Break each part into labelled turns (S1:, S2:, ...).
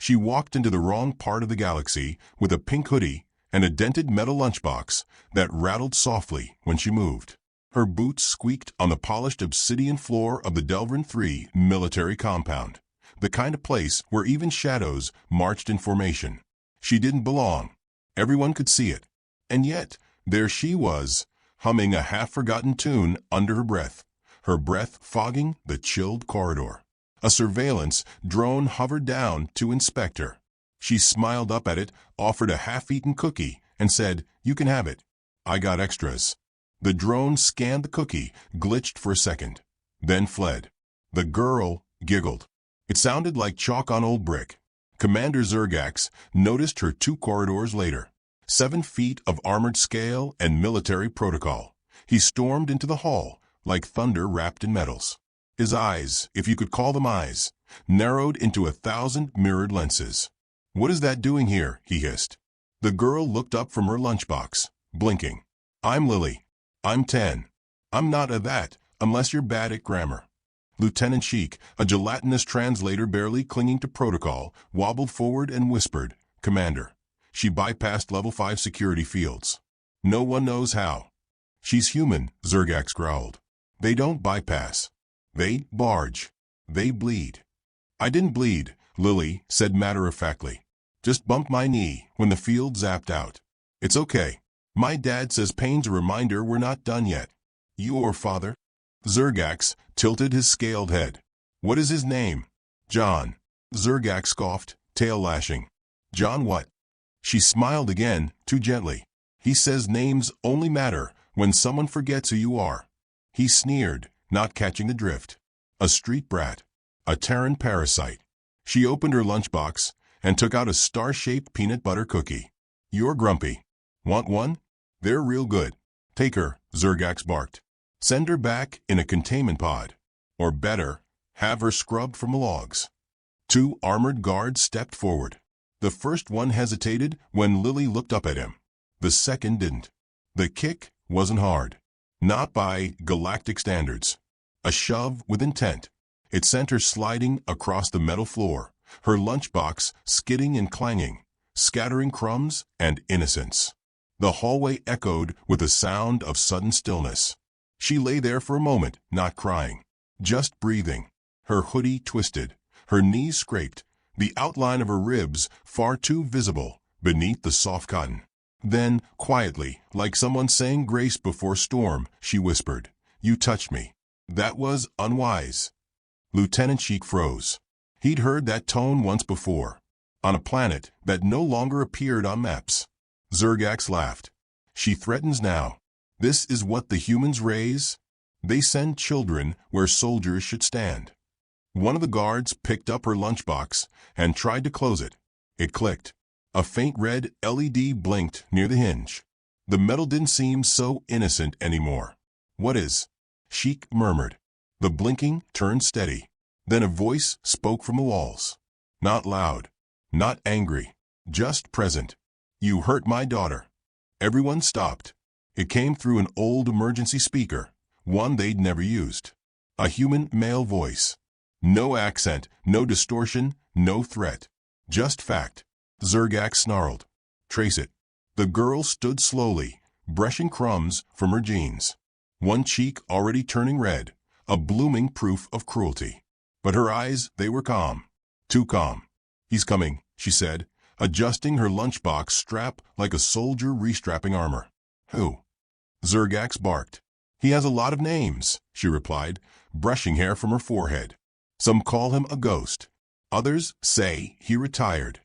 S1: She walked into the wrong part of the galaxy with a pink hoodie and a dented metal lunchbox that rattled softly when she moved. Her boots squeaked on the polished obsidian floor of the Delvin 3 military compound, the kind of place where even shadows marched in formation. She didn't belong. Everyone could see it. And yet, there she was, humming a half-forgotten tune under her breath fogging the chilled corridor. A surveillance drone hovered down to inspect her. She smiled up at it, offered a half-eaten cookie, and said, "You can have it. I got extras." The drone scanned the cookie, glitched for a second, then fled. The girl giggled. It sounded like chalk on old brick. Commander Zergax noticed her 2 corridors later. 7 feet of armored scale and military protocol. He stormed into the hall like thunder wrapped in metals. His eyes, if you could call them eyes, narrowed into 1,000 mirrored lenses. "What is that doing here?" he hissed. The girl looked up from her lunchbox, blinking. "I'm Lily. I'm 10. I'm not a that, unless you're bad at grammar." Lieutenant Sheik, a gelatinous translator barely clinging to protocol, wobbled forward and whispered, "Commander." She bypassed level 5 security fields. "No one knows how." "She's human," Zergax growled. "They don't bypass. They barge. They bleed." "I didn't bleed," Lily said matter-of-factly. "Just bumped my knee when the field zapped out. It's okay. My dad says pain's a reminder we're not done yet." "Your father?" Zergax tilted his scaled head. "What is his name?" "John." Zergax scoffed, tail lashing. "John what?" She smiled again, too gently. "He says names only matter when someone forgets who you are." He sneered, not catching the drift. A street brat. A Terran parasite. She opened her lunchbox and took out a star-shaped peanut butter cookie. "You're grumpy. Want one? They're real good." "Take her," Zergax barked. "Send her back in a containment pod. Or better, have her scrubbed from logs." 2 armored guards stepped forward. The first one hesitated when Lily looked up at him. The second didn't. The kick wasn't hard. Not by Galactic standards. A shove with intent. It sent her sliding across the metal floor, her lunchbox skidding and clanging, scattering crumbs and innocence. The hallway echoed with a sound of sudden stillness. She lay there for a moment, not crying, just breathing. Her hoodie twisted, her knees scraped, the outline of her ribs far too visible beneath the soft cotton. Then, quietly, like someone saying grace before storm, she whispered, "You touched me. That was unwise." Lieutenant Sheik froze. He'd heard that tone once before, on a planet that no longer appeared on maps. Zergax laughed. "She threatens now. This is what the humans raise? They send children where soldiers should stand." One of the guards picked up her lunchbox and tried to close it. It clicked. A faint red LED blinked near the hinge. The metal didn't seem so innocent anymore. "What is?" Sheik murmured. The blinking turned steady. Then a voice spoke from the walls. Not loud, not angry, just present. "You hurt my daughter." Everyone stopped. It came through an old emergency speaker, one they'd never used. A human male voice. No accent, no distortion, no threat. Just fact. Zergax snarled. "Trace it." The girl stood slowly, brushing crumbs from her jeans. One cheek already turning red, a blooming proof of cruelty. But her eyes, they were calm. Too calm. "He's coming," she said, adjusting her lunchbox strap like a soldier restrapping armor. "Who?" Zergax barked. "He has a lot of names," she replied, brushing hair from her forehead. "Some call him a ghost. Others say he retired."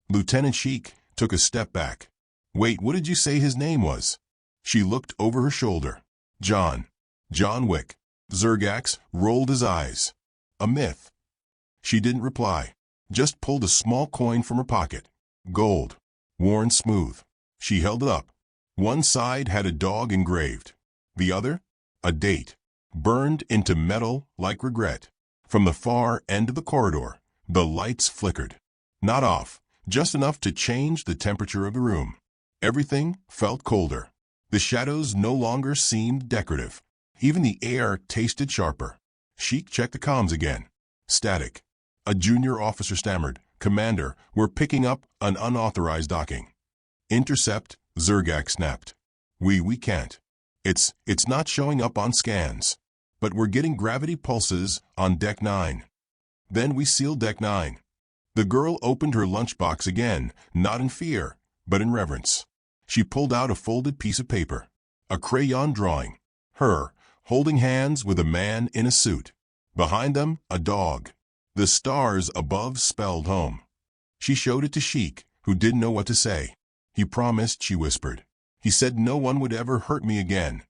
S1: Lieutenant Sheik took a step back. "Wait, what did you say his name was?" She looked over her shoulder. "John. John Wick." Zergax rolled his eyes. "A myth." She didn't reply, just pulled a small coin from her pocket. Gold. Worn smooth. She held it up. One side had a dog engraved. The other? A date. Burned into metal like regret. From the far end of the corridor, the lights flickered. Not off, just enough to change the temperature of the room. Everything felt colder. The shadows no longer seemed decorative. Even the air tasted sharper. Sheik checked the comms again. Static. A junior officer stammered, Commander, we're picking up an unauthorized docking. Intercept, Zergak snapped. We can't. It's not showing up on scans. But we're getting gravity pulses on Deck 9. Then we seal Deck 9. The girl opened her lunchbox again, not in fear, but in reverence. She pulled out a folded piece of paper. A crayon drawing. Her, holding hands with a man in a suit. Behind them, a dog. The stars above spelled home. She showed it to Sheik, who didn't know what to say. He promised, she whispered. He said no one would ever hurt me again.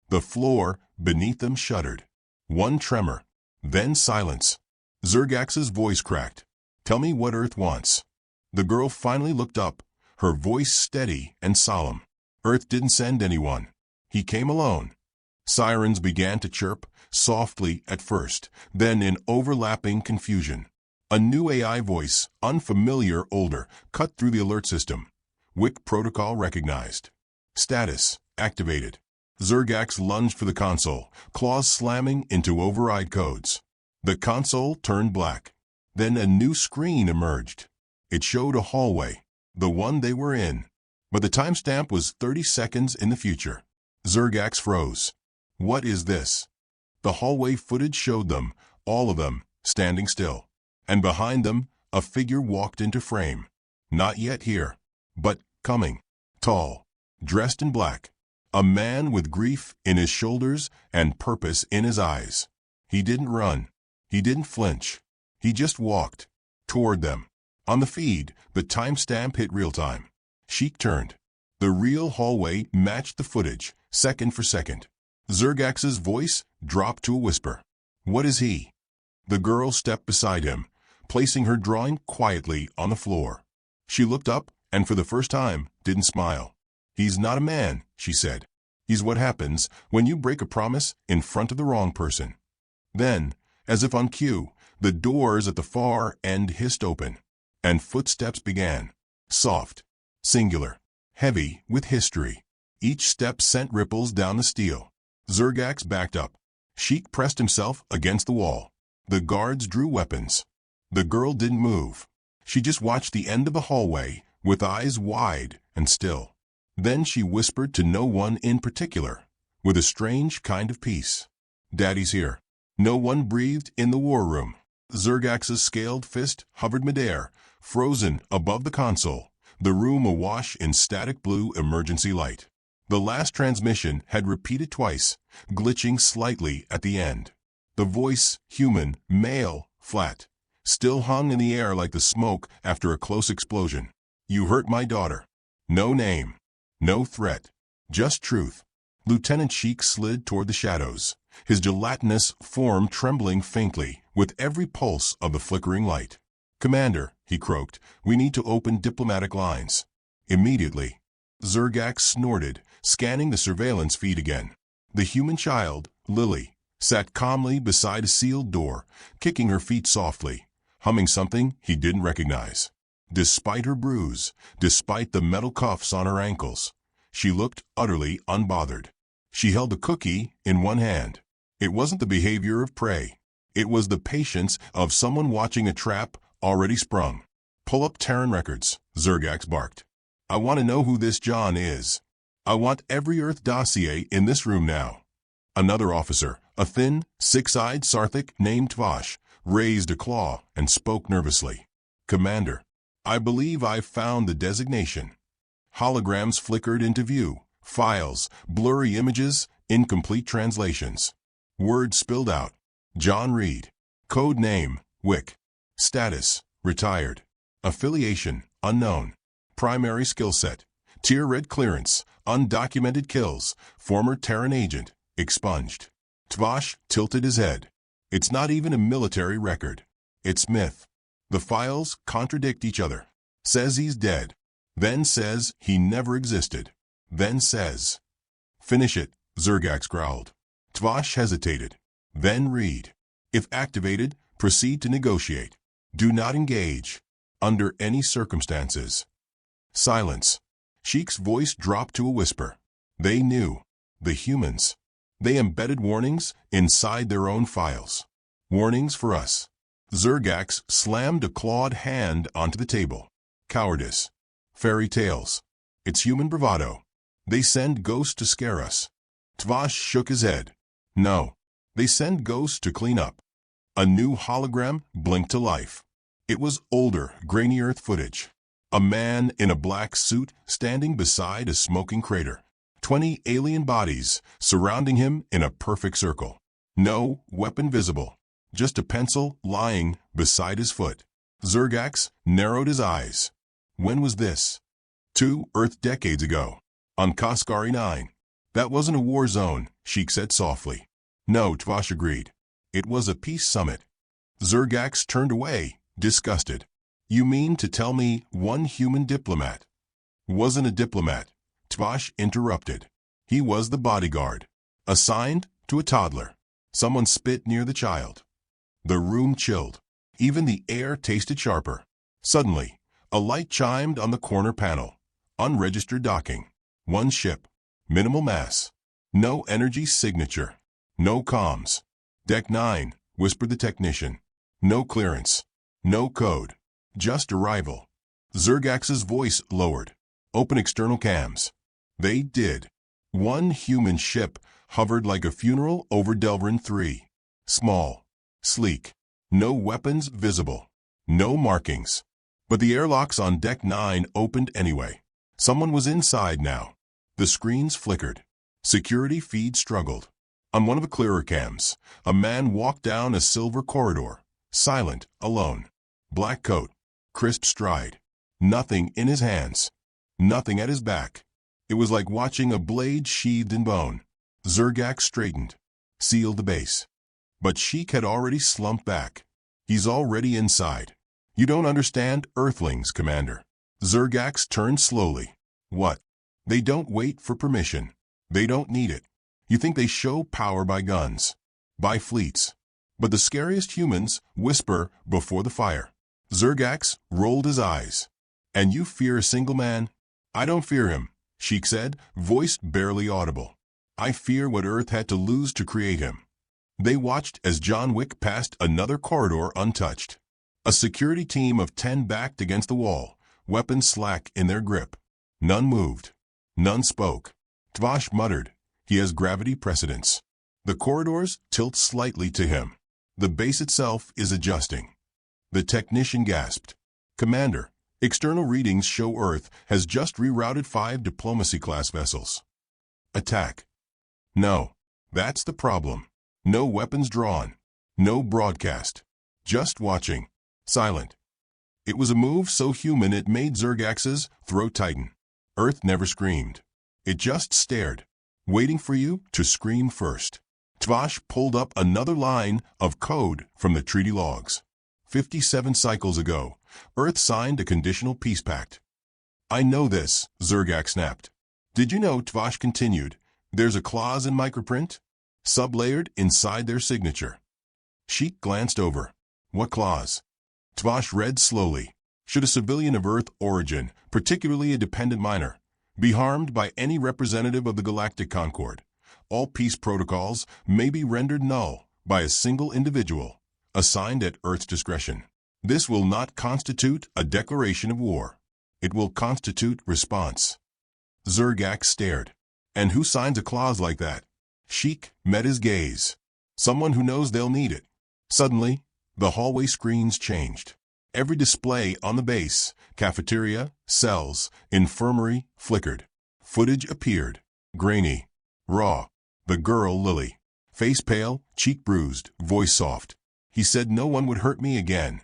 S1: The floor beneath them shuddered. One tremor. Then silence. Zergax's voice cracked. Tell me what Earth wants. The girl finally looked up, her voice steady and solemn. Earth didn't send anyone. He came alone. Sirens began to chirp, softly at first, then in overlapping confusion. A new AI voice, unfamiliar, older, cut through the alert system. WIC protocol recognized. Status activated. Zergax lunged for the console, claws slamming into override codes. The console turned black. Then a new screen emerged. It showed a hallway, the one they were in. But the timestamp was 30 seconds in the future. Zergax froze. What is this? The hallway footage showed them, all of them, standing still. And behind them, a figure walked into frame. Not yet here, but coming. Tall, dressed in black. A man with grief in his shoulders and purpose in his eyes. He didn't run. He didn't flinch. He just walked. Toward them. On the feed, the timestamp hit real-time. Sheik turned. The real hallway matched the footage, second for second. Zergax's voice dropped to a whisper. What is he? The girl stepped beside him, placing her drawing quietly on the floor. She looked up and for the first time didn't smile. He's not a man, she said. He's what happens when you break a promise in front of the wrong person. Then, as if on cue, the doors at the far end hissed open, and footsteps began. Soft, singular, heavy with history. Each step sent ripples down the steel. Zergax backed up. Sheik pressed himself against the wall. The guards drew weapons. The girl didn't move. She just watched the end of the hallway with eyes wide and still. Then she whispered to no one in particular, with a strange kind of peace. Daddy's here. No one breathed in the war room. Zergax's scaled fist hovered midair, frozen above the console, the room awash in static blue emergency light. The last transmission had repeated twice, glitching slightly at the end. The voice, human, male, flat, still hung in the air like the smoke after a close explosion. You hurt my daughter. No name. No threat. Just truth. Lieutenant Sheik slid toward the shadows, his gelatinous form trembling faintly with every pulse of the flickering light. Commander, he croaked, we need to open diplomatic lines. Immediately. Zergax snorted, scanning the surveillance feed again. The human child, Lily, sat calmly beside a sealed door, kicking her feet softly, humming something he didn't recognize. Despite her bruise, despite the metal cuffs on her ankles, she looked utterly unbothered. She held a cookie in one hand. It wasn't the behavior of prey. It was the patience of someone watching a trap already sprung. Pull up Terran records, Zergax barked. I want to know who this John is. I want every Earth dossier in this room now. Another officer, a thin, six-eyed Sarthic named Tvash, raised a claw and spoke nervously. Commander, I believe I've found the designation. Holograms flickered into view, files, blurry images, incomplete translations. Words spilled out. John Reed. Code name, WIC. Status, retired. Affiliation, unknown. Primary skill set, tier red clearance, undocumented kills, former Terran agent, expunged. Tvash tilted his head. It's not even a military record. It's myth. The files contradict each other. Says he's dead. Then says he never existed. Then says. Finish it, Zergax growled. Tvash hesitated. Then read. If activated, proceed to negotiate. Do not engage. Under any circumstances. Silence. Sheik's voice dropped to a whisper. They knew. The humans. They embedded warnings inside their own files. Warnings for us. Zergax slammed a clawed hand onto the table. Cowardice. Fairy tales. It's human bravado. They send ghosts to scare us. Tvash shook his head. No. They send ghosts to clean up. A new hologram blinked to life. It was older, grainy Earth footage. A man in a black suit standing beside a smoking crater. 20 alien bodies surrounding him in a perfect circle. No weapon visible. Just a pencil lying beside his foot. Zergax narrowed his eyes. When was this? 2 Earth decades ago. On Kaskari 9. That wasn't a war zone, Sheik said softly. No, Tvash agreed. It was a peace summit. Zergax turned away, disgusted. You mean to tell me one human diplomat wasn't a diplomat? Tvash interrupted. He was the bodyguard, assigned to a toddler. Someone spit near the child. The room chilled. Even the air tasted sharper. Suddenly, a light chimed on the corner panel. Unregistered docking. One ship. Minimal mass. No energy signature. No comms. Deck 9, whispered the technician. No clearance. No code. Just arrival. Zergax's voice lowered. Open external cams. They did. One human ship hovered like a funeral over Delvrin 3. Small. Sleek. No weapons visible. No markings. But the airlocks on Deck 9 opened anyway. Someone was inside now. The screens flickered. Security feed struggled. On one of the clearer cams, a man walked down a silver corridor. Silent, alone. Black coat. Crisp stride. Nothing in his hands. Nothing at his back. It was like watching a blade sheathed in bone. Zergax straightened. Sealed the base. But Sheik had already slumped back. He's already inside. You don't understand Earthlings, Commander. Zergax turned slowly. What? They don't wait for permission. They don't need it. You think they show power by guns, by fleets. But the scariest humans whisper before the fire. Zergax rolled his eyes. And you fear a single man? I don't fear him, Sheik said, voice barely audible. I fear what Earth had to lose to create him. They watched as John Wick passed another corridor untouched. A security team of 10 backed against the wall, weapons slack in their grip. None moved. None spoke. Tvash muttered, he has gravity precedence. The corridors tilt slightly to him. The base itself is adjusting. The technician gasped. Commander, external readings show Earth has just rerouted 5 diplomacy-class vessels. Attack. No. That's the problem. No weapons drawn. No broadcast. Just watching. Silent. It was a move so human it made Zergax's throat tighten. Earth never screamed. It just stared, waiting for you to scream first. Tvash pulled up another line of code from the treaty logs. 57 cycles ago, Earth signed a conditional peace pact. I know this, Zergax snapped. Did you know, Tvash continued, there's a clause in microprint? Sublayered inside their signature. Sheik glanced over. What clause? Tvash read slowly. Should a civilian of Earth origin, particularly a dependent minor, be harmed by any representative of the Galactic Concord, all peace protocols may be rendered null by a single individual, assigned at Earth's discretion. This will not constitute a declaration of war. It will constitute response. Zergax stared. And who signs a clause like that? Sheik met his gaze. Someone who knows they'll need it. Suddenly, the hallway screens changed. Every display on the base, cafeteria, cells, infirmary, flickered. Footage appeared. Grainy. Raw. The girl, Lily. Face pale, cheek bruised, voice soft. He said no one would hurt me again.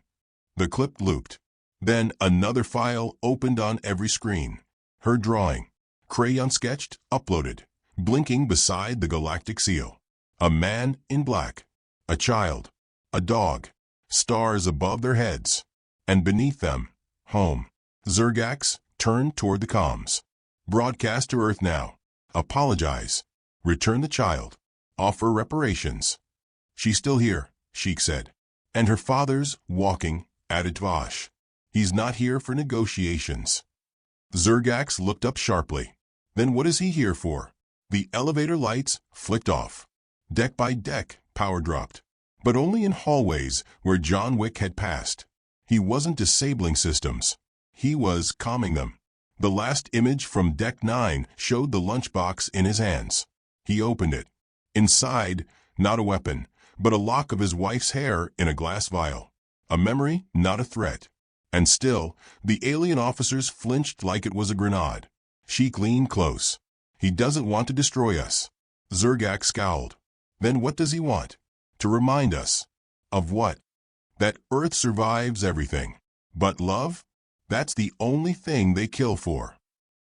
S1: The clip looped. Then another file opened on every screen. Her drawing. Crayon sketched, uploaded. Blinking beside the galactic seal. A man in black. A child. A dog. Stars above their heads. And beneath them, home. Zergax turned toward the comms. Broadcast to Earth now. Apologize. Return the child. Offer reparations. She's still here, Sheik said. And her father's walking, added Tvash. He's not here for negotiations. Zergax looked up sharply. Then what is he here for? The elevator lights flicked off. Deck by deck, power dropped. but only in hallways where John Wick had passed. He wasn't disabling systems. He was calming them. The last image from Deck 9 showed the lunchbox in his hands. He opened it. Inside, not a weapon, but a lock of his wife's hair in a glass vial. A memory, not a threat. And still, the alien officers flinched like it was a grenade. Sheik leaned close. He doesn't want to destroy us. Zergak scowled. Then what does he want? To remind us. Of what? That Earth survives everything. But love? That's the only thing they kill for.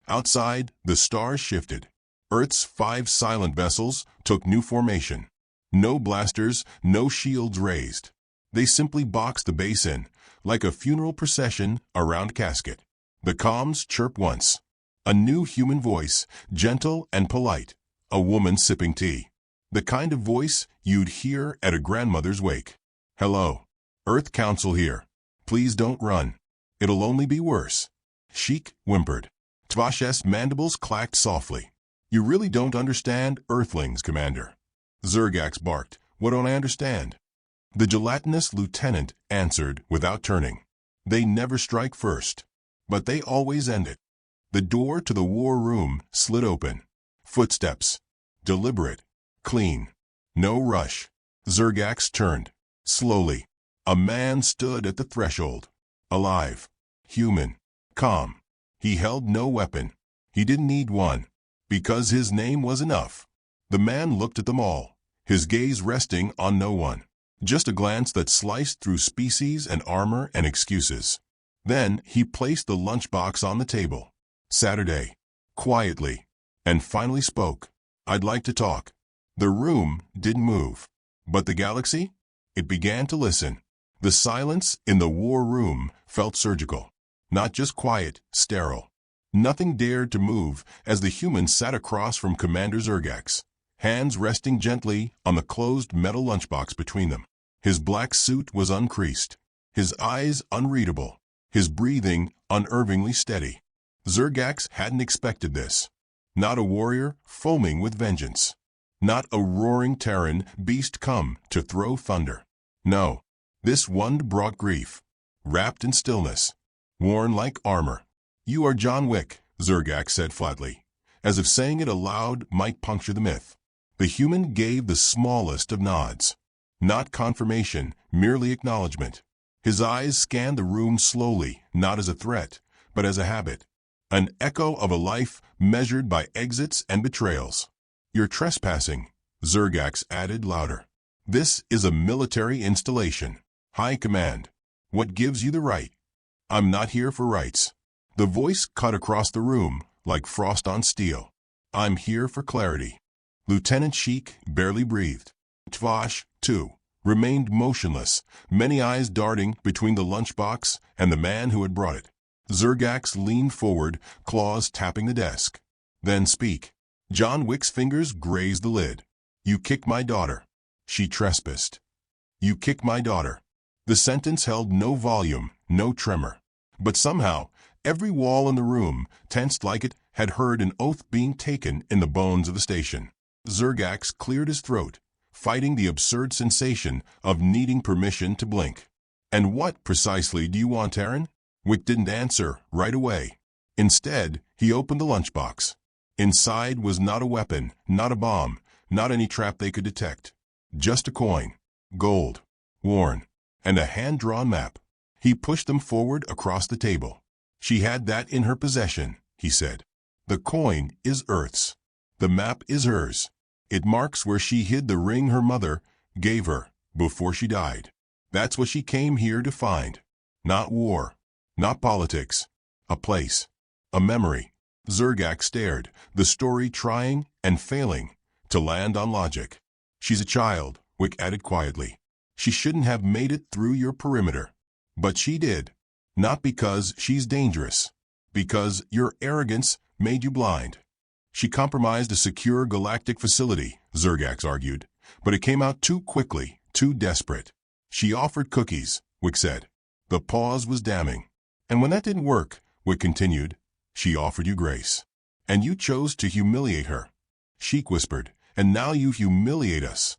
S1: Outside, the stars shifted. Earth's 5 silent vessels took new formation. No blasters, no shields raised. They simply boxed the base in, like a funeral procession around a casket. The comms chirped once. A new human voice, gentle and polite. A woman sipping tea. The kind of voice you'd hear at a grandmother's wake. Hello. Earth Council here. Please don't run. It'll only be worse. Sheik whimpered. Tvash's mandibles clacked softly. You really don't understand Earthlings, Commander. Zergax barked. What don't I understand? The gelatinous lieutenant answered without turning. They never strike first, but they always end it. The door to the war room slid open. Footsteps. Deliberate. Clean. No rush. Zergax turned. Slowly. A man stood at the threshold. Alive. Human. Calm. He held no weapon. He didn't need one. Because his name was enough. The man looked at them all, his gaze resting on no one. Just a glance that sliced through species and armor and excuses. Then he placed the lunchbox on the table. Saturday. Quietly. And finally spoke. I'd like to talk. The room didn't move. But the galaxy? It began to listen. The silence in the war room felt surgical. Not just quiet, sterile. Nothing dared to move as the human sat across from Commander Zergax, hands resting gently on the closed metal lunchbox between them. His black suit was uncreased, his eyes unreadable, his breathing unervingly steady. Zergax hadn't expected this. Not a warrior foaming with vengeance. Not a roaring Terran beast come to throw thunder. No, this one brought grief, wrapped in stillness, worn like armor. You are John Wick, Zergax said flatly, as if saying it aloud might puncture the myth. The human gave the smallest of nods. Not confirmation, merely acknowledgement. His eyes scanned the room slowly, not as a threat, but as a habit. An echo of a life measured by exits and betrayals. You're trespassing, Zergax added louder. This is a military installation. High command. What gives you the right? I'm not here for rights. The voice cut across the room like frost on steel. I'm here for clarity. Lieutenant Sheik barely breathed. Tvash, too, remained motionless, many eyes darting between the lunchbox and the man who had brought it. Zergax leaned forward, claws tapping the desk. Then speak. John Wick's fingers grazed the lid. You kicked my daughter. She trespassed. You kicked my daughter. The sentence held no volume, no tremor. But somehow, every wall in the room tensed like it had heard an oath being taken in the bones of the station. Zergax cleared his throat, fighting the absurd sensation of needing permission to blink. And what precisely do you want, Terran? Wick didn't answer right away. Instead, he opened the lunchbox. Inside was not a weapon, not a bomb, not any trap they could detect. Just a coin, gold, worn, and a hand-drawn map. He pushed them forward across the table. She had that in her possession, he said. The coin is Earth's. The map is hers. It marks where she hid the ring her mother gave her before she died. That's what she came here to find. Not war, not politics. A place, a memory. Zergax stared, the story trying and failing to land on logic. She's a child, Wick added quietly. She shouldn't have made it through your perimeter. But she did. Not because she's dangerous. Because your arrogance made you blind. She compromised a secure galactic facility, Zergax argued. But it came out too quickly, too desperate. She offered cookies, Wick said. The pause was damning. And when that didn't work, Wick continued, she offered you grace. And you chose to humiliate her. Sheik whispered, and now you humiliate us.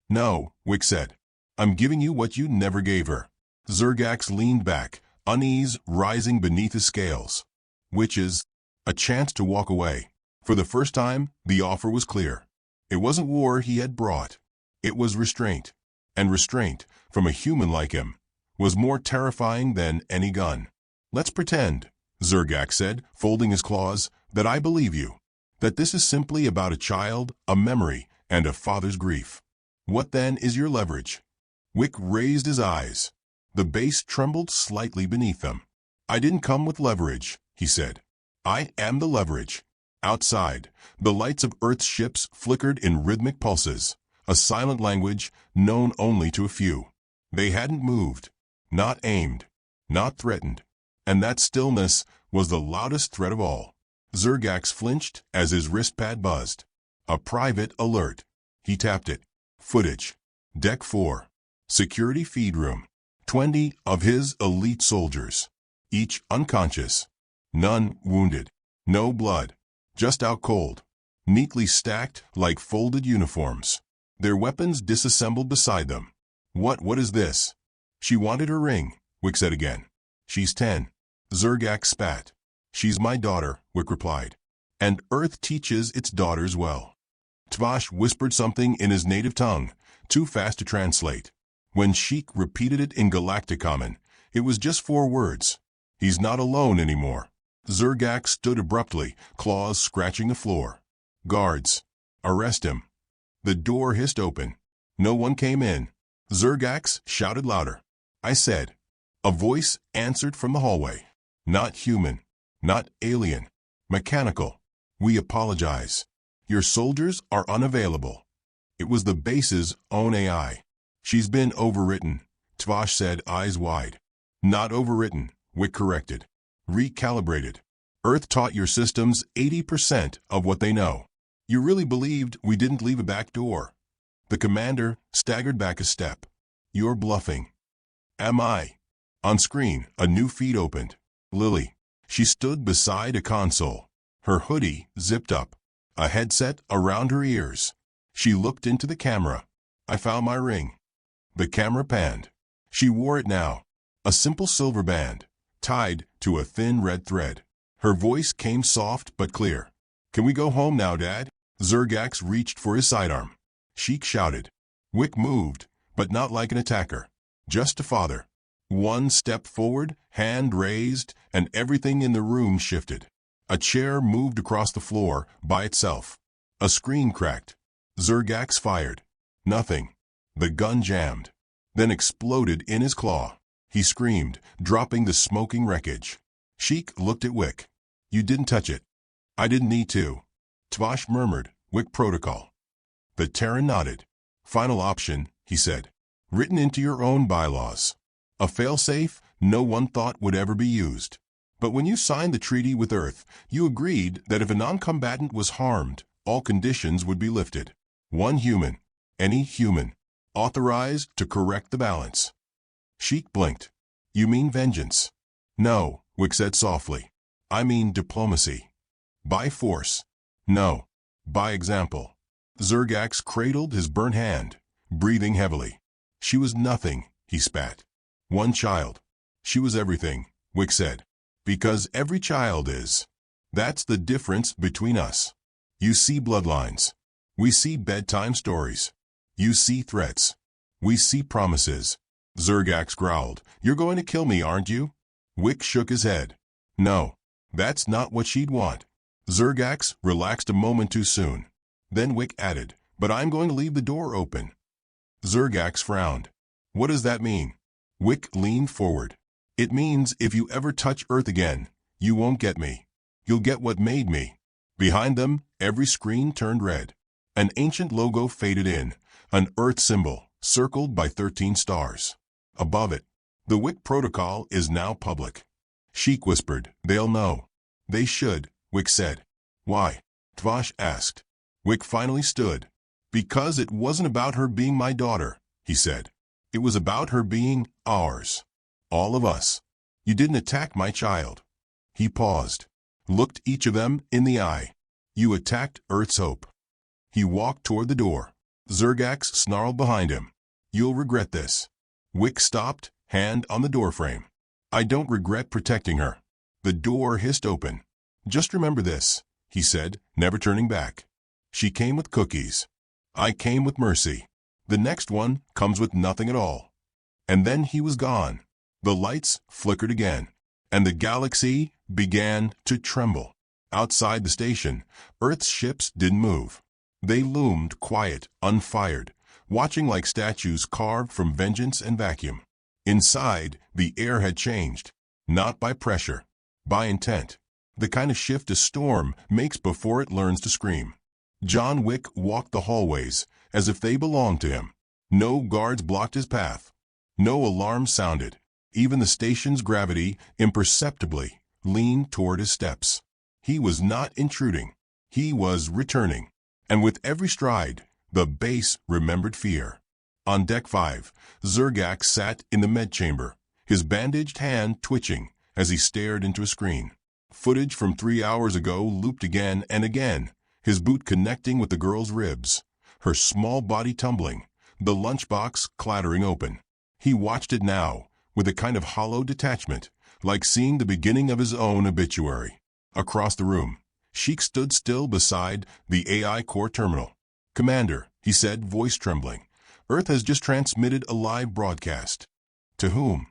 S1: No, Wick said. I'm giving you what you never gave her. Zergax leaned back, unease rising beneath his scales. Which is a chance to walk away. For the first time, the offer was clear. It wasn't war he had brought. It was restraint. And restraint, from a human like him, was more terrifying than any gun. Let's pretend, Zergax said, folding his claws, that I believe you. That this is simply about a child, a memory, and a father's grief. What then is your leverage? Wick raised his eyes. The base trembled slightly beneath them. I didn't come with leverage, he said. I am the leverage. Outside, the lights of Earth's ships flickered in rhythmic pulses, a silent language known only to a few. They hadn't moved, not aimed, not threatened. And that stillness was the loudest threat of all. Zergax flinched as his wristpad buzzed. A private alert. He tapped it. Footage. Deck 4. Security feed room. 20 of his elite soldiers. Each unconscious. None wounded. No blood. Just out cold. Neatly stacked like folded uniforms. Their weapons disassembled beside them. What is this? She wanted her ring, Wick said again. She's 10. Zergax spat. She's my daughter, Wick replied. And Earth teaches its daughters well. Tvash whispered something in his native tongue, too fast to translate. When Sheik repeated it in Galactic common, it was just 4 words. He's not alone anymore. Zergax stood abruptly, claws scratching the floor. Guards. Arrest him. The door hissed open. No one came in. Zergax shouted louder. I said. A voice answered from the hallway. Not human. Not alien. Mechanical. We apologize. Your soldiers are unavailable. It was the base's own AI. She's been overwritten, Tvash said, eyes wide. Not overwritten, Wick corrected. Recalibrated. Earth taught your systems 80% of what they know. You really believed we didn't leave a back door. The commander staggered back a step. You're bluffing. Am I? On screen, a new feed opened. Lily. She stood beside a console. Her hoodie zipped up. A headset around her ears. She looked into the camera. I found my ring. The camera panned. She wore it now. A simple silver band, tied to a thin red thread. Her voice came soft but clear. Can we go home now, Dad? Zergax reached for his sidearm. Sheik shouted. Wick moved, but not like an attacker. Just a father. One step forward, hand raised, and everything in the room shifted. A chair moved across the floor by itself. A screen cracked. Zergax fired. Nothing. The gun jammed. Then exploded in his claw. He screamed, dropping the smoking wreckage. Sheik looked at Wick. You didn't touch it. I didn't need to. Tvash murmured, Wick protocol. The Terran nodded. Final option, he said. Written into your own bylaws. A failsafe no one thought would ever be used. But when you signed the treaty with Earth, you agreed that if a non-combatant was harmed, all conditions would be lifted. One human, any human, authorized to correct the balance. Sheik blinked. You mean vengeance? No, Wick said softly. I mean diplomacy. By force. No. By example. Zergax cradled his burnt hand, breathing heavily. She was nothing, he spat. One child. She was everything, Wick said. Because every child is. That's the difference between us. You see bloodlines. We see bedtime stories. You see threats. We see promises. Zergax growled. You're going to kill me, aren't you? Wick shook his head. No. That's not what she'd want. Zergax relaxed a moment too soon. Then Wick added, but I'm going to leave the door open. Zergax frowned. What does that mean? Wick leaned forward. It means if you ever touch Earth again, you won't get me. You'll get what made me. Behind them, every screen turned red. An ancient logo faded in, an Earth symbol, circled by 13 stars. Above it, the Wick protocol is now public. Sheik whispered, they'll know. They should, Wick said. Why? Tvash asked. Wick finally stood. Because it wasn't about her being my daughter, he said. It was about her being ours. All of us. You didn't attack my child. He paused, looked each of them in the eye. You attacked Earth's hope. He walked toward the door. Zergax snarled behind him. You'll regret this. Wick stopped, hand on the doorframe. I don't regret protecting her. The door hissed open. Just remember this, he said, never turning back. She came with cookies. I came with mercy. The next one comes with nothing at all. And then he was gone. The lights flickered again, and the galaxy began to tremble. Outside the station, Earth's ships didn't move. They loomed quiet, unfired, watching like statues carved from vengeance and vacuum. Inside, the air had changed, not by pressure, by intent. The kind of shift a storm makes before it learns to scream. John Wick walked the hallways as if they belonged to him. No guards blocked his path. No alarm sounded. Even the station's gravity imperceptibly leaned toward his steps. He was not intruding. He was returning. And with every stride, the base remembered fear. On Deck 5, Zergax sat in the med chamber, his bandaged hand twitching as he stared into a screen. Footage from 3 hours ago looped again and again, his boot connecting with the girl's ribs, her small body tumbling, the lunchbox clattering open. He watched it now, with a kind of hollow detachment, like seeing the beginning of his own obituary. Across the room, Sheik stood still beside the AI core terminal. "Commander," he said, voice trembling, "Earth has just transmitted a live broadcast." "To whom?"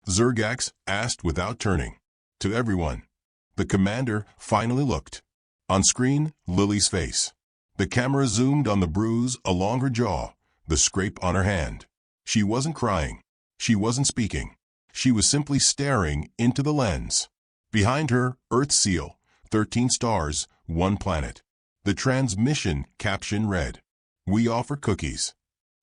S1: Zergax asked without turning. "To everyone." The commander finally looked. On screen, Lily's face. The camera zoomed on the bruise along her jaw, the scrape on her hand. She wasn't crying. She wasn't speaking. She was simply staring into the lens. Behind her, Earth's seal, 13 stars, 1 planet. The transmission caption read, "We offer cookies."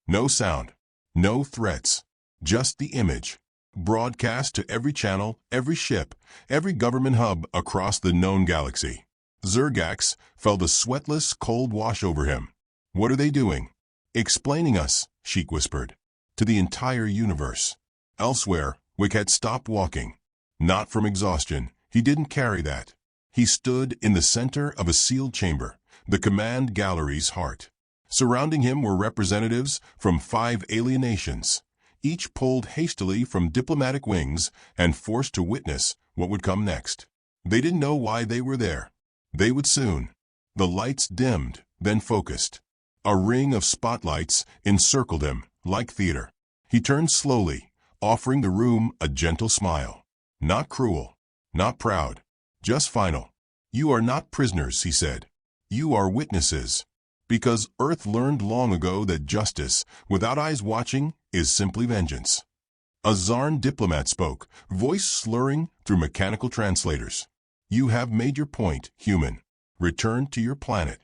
S1: No sound, no threats, just the image. Broadcast to every channel, every ship, every government hub across the known galaxy. Zergax felt a sweatless cold wash over him. "What are they doing?" "Explaining us," Sheik whispered. "To the entire universe." Elsewhere, Wick had stopped walking. Not from exhaustion. He didn't carry that. He stood in the center of a sealed chamber, the command gallery's heart. Surrounding him were representatives from 5 alien nations, each pulled hastily from diplomatic wings and forced to witness what would come next. They didn't know why they were there. They would soon. The lights dimmed, then focused. A ring of spotlights encircled him, like theater. He turned slowly, offering the room a gentle smile. Not cruel, not proud, just final. "You are not prisoners," he said. "You are witnesses." Because Earth learned long ago that justice, without eyes watching, is simply vengeance. A Zarn diplomat spoke, voice slurring through mechanical translators. "You have made your point, human. Return to your planet."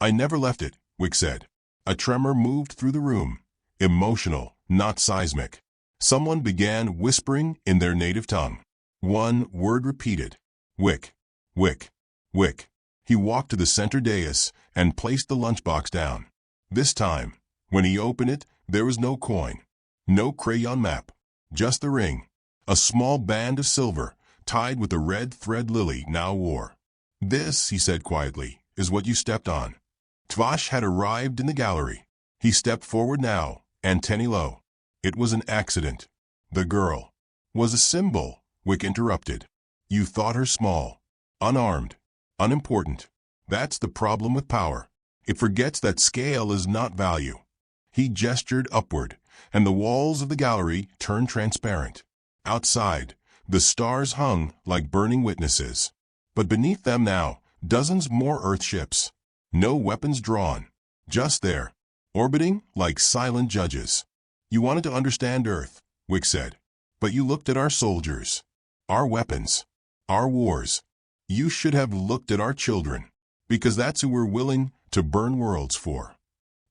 S1: "I never left it," Wick said. A tremor moved through the room, emotional, not seismic. Someone began whispering in their native tongue. One word repeated. "Wick, Wick, Wick." He walked to the center dais and placed the lunchbox down. This time, when he opened it, there was no coin, no crayon map, just the ring, a small band of silver tied with the red thread Lily now wore. "This," he said quietly, "is what you stepped on." Tvash had arrived in the gallery. He stepped forward now, antennae low. "It was an accident." "The girl was a symbol," Wick interrupted. "You thought her small, unarmed, unimportant. That's the problem with power. It forgets that scale is not value." He gestured upward, and the walls of the gallery turned transparent. Outside, the stars hung like burning witnesses. But beneath them now, dozens more Earth ships. No weapons drawn. Just there, orbiting like silent judges. "You wanted to understand Earth," Wick said. "But you looked at our soldiers, our weapons, our wars. You should have looked at our children, because that's who we're willing to burn worlds for."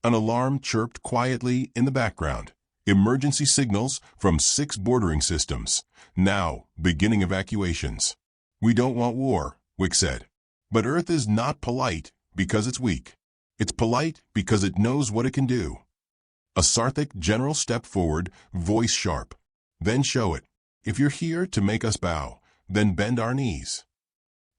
S1: An alarm chirped quietly in the background. Emergency signals from 6 bordering systems, now beginning evacuations. "We don't want war," Wick said. "But Earth is not polite because it's weak. It's polite because it knows what it can do." A Sarthic general stepped forward, voice sharp. "Then show it. If you're here to make us bow, then bend our knees."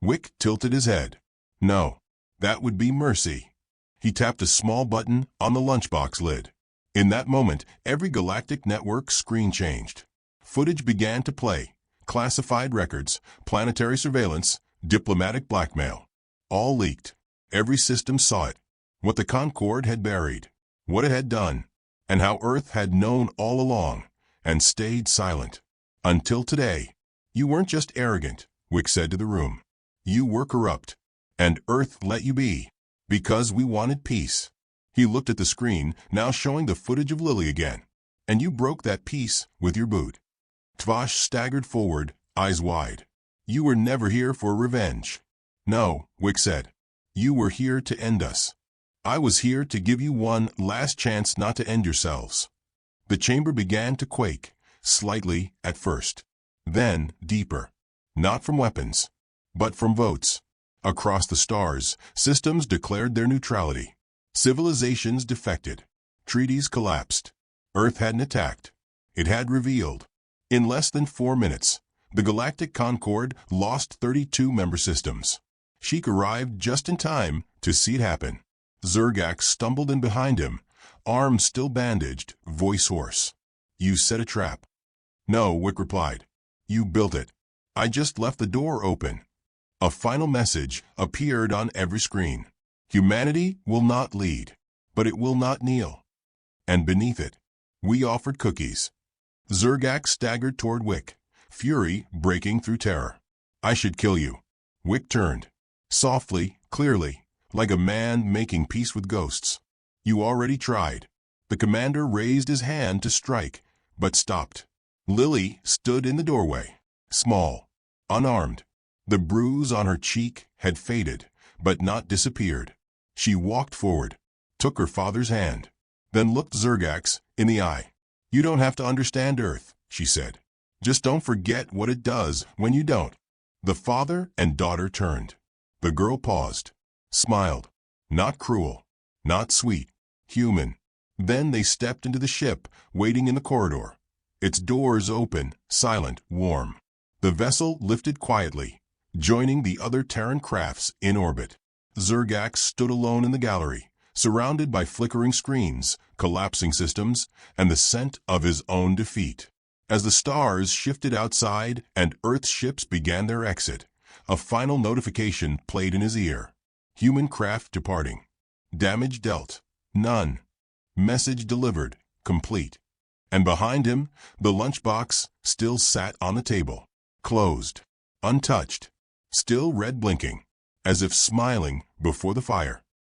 S1: Wick tilted his head. "No, that would be mercy." He tapped a small button on the lunchbox lid. In that moment, every galactic network screen changed. Footage began to play. Classified records, planetary surveillance, diplomatic blackmail. All leaked. Every system saw it. What the Concorde had buried. What it had done. And how Earth had known all along and stayed silent. Until today. You weren't just arrogant, Wick said to the room. You were corrupt. And Earth let you be. Because we wanted peace. He looked at the screen, now showing the footage of Lily again. And you broke that peace with your boot. Tvash staggered forward, eyes wide. You were never here for revenge. No, Wick said. You were here to end us. I was here to give you one last chance not to end yourselves. The chamber began to quake, slightly at first. Then deeper. Not from weapons, but from votes. Across the stars, systems declared their neutrality. Civilizations defected. Treaties collapsed. Earth hadn't attacked. It had revealed. In less than 4 minutes, the Galactic Concorde lost 32 member systems. Sheik arrived just in time to see it happen. Zergax stumbled in behind him, arms still bandaged, voice hoarse. You set a trap. No, Wick replied. You built it. I just left the door open. A final message appeared on every screen. Humanity will not lead, but it will not kneel. And beneath it, we offered cookies. Zergax staggered toward Wick, fury breaking through terror. I should kill you. Wick turned. Softly, clearly, like a man making peace with ghosts. You already tried. The commander raised his hand to strike, but stopped. Lily stood in the doorway, small, unarmed. The bruise on her cheek had faded, but not disappeared. She walked forward, took her father's hand, then looked Zergax in the eye. You don't have to understand Earth, she said. Just don't forget what it does when you don't. The father and daughter turned. The girl paused, smiled. Not cruel, not sweet, human. Then they stepped into the ship, waiting in the corridor. Its doors open, silent, warm. The vessel lifted quietly, joining the other Terran crafts in orbit. Zergax stood alone in the gallery, surrounded by flickering screens, collapsing systems, and the scent of his own defeat. As the stars shifted outside and Earth's ships began their exit, a final notification played in his ear. Human craft departing. Damage dealt. None. Message delivered. Complete. And behind him, the lunchbox still sat on the table. Closed. Untouched. Still red blinking. As if smiling before the fire.